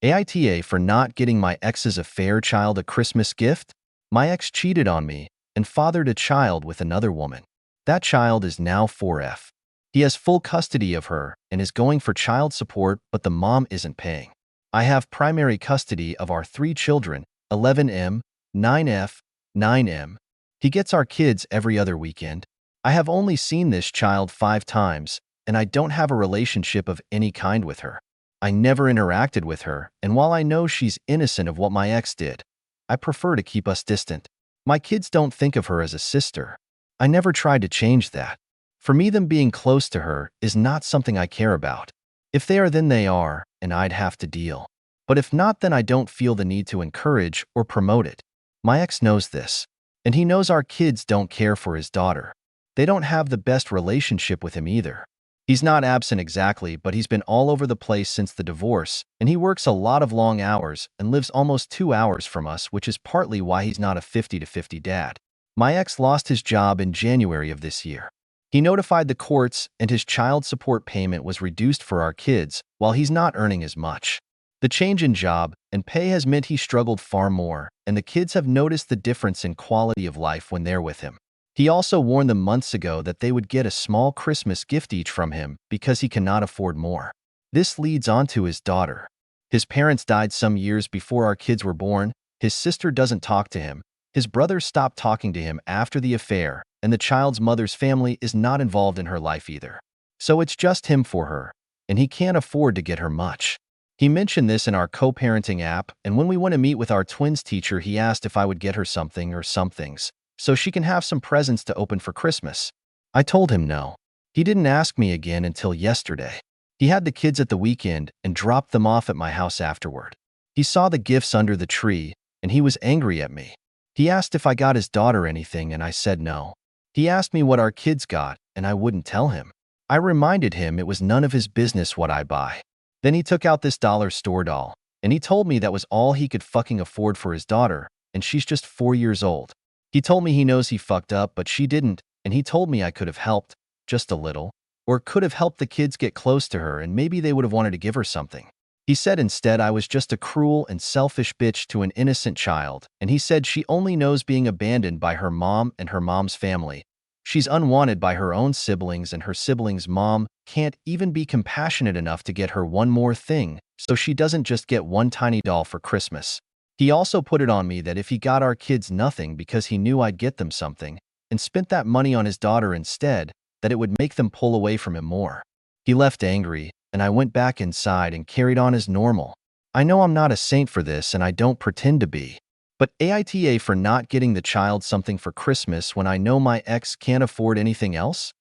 AITA for not getting my ex's affair child a Christmas gift? My ex cheated on me and fathered a child with another woman. That child is now 4F. He has full custody of her and is going for child support, but the mom isn't paying. I have primary custody of our 3 children, 11M, 9F, 9M. He gets our kids every other weekend. I have only seen this child 5 times, and I don't have a relationship of any kind with her. I never interacted with her, and while I know she's innocent of what my ex did, I prefer to keep us distant. My kids don't think of her as a sister. I never tried to change that. For me, them being close to her is not something I care about. If they are, then they are, and I'd have to deal. But if not, then I don't feel the need to encourage or promote it. My ex knows this, and he knows our kids don't care for his daughter. They don't have the best relationship with him either. He's not absent exactly, but he's been all over the place since the divorce, and he works a lot of long hours and lives almost 2 hours from us, which is partly why he's not a 50-50 dad. My ex lost his job in January of this year. He notified the courts, and his child support payment was reduced for our kids, while he's not earning as much. The change in job and pay has meant he struggled far more, and the kids have noticed the difference in quality of life when they're with him. He also warned them months ago that they would get a small Christmas gift each from him because he cannot afford more. This leads on to his daughter. His parents died some years before our kids were born. His sister doesn't talk to him. His brother stopped talking to him after the affair, and the child's mother's family is not involved in her life either. So it's just him for her, and he can't afford to get her much. He mentioned this in our co-parenting app, and when we went to meet with our twins teacher, he asked if I would get her something or some things, so she can have some presents to open for Christmas. I told him no. He didn't ask me again until yesterday. He had the kids at the weekend and dropped them off at my house afterward. He saw the gifts under the tree, and he was angry at me. He asked if I got his daughter anything, and I said no. He asked me what our kids got, and I wouldn't tell him. I reminded him it was none of his business what I buy. Then he took out this dollar store doll, and he told me that was all he could fucking afford for his daughter, and she's just 4 years old. He told me he knows he fucked up, but she didn't, and he told me I could have helped, just a little, or could have helped the kids get close to her and maybe they would have wanted to give her something. He said instead I was just a cruel and selfish bitch to an innocent child, and he said she only knows being abandoned by her mom and her mom's family. She's unwanted by her own siblings, and her siblings' mom can't even be compassionate enough to get her one more thing, so she doesn't just get one tiny doll for Christmas. He also put it on me that if he got our kids nothing because he knew I'd get them something, and spent that money on his daughter instead, that it would make them pull away from him more. He left angry, and I went back inside and carried on as normal. I know I'm not a saint for this, and I don't pretend to be. But AITA for not getting the child something for Christmas when I know my ex can't afford anything else?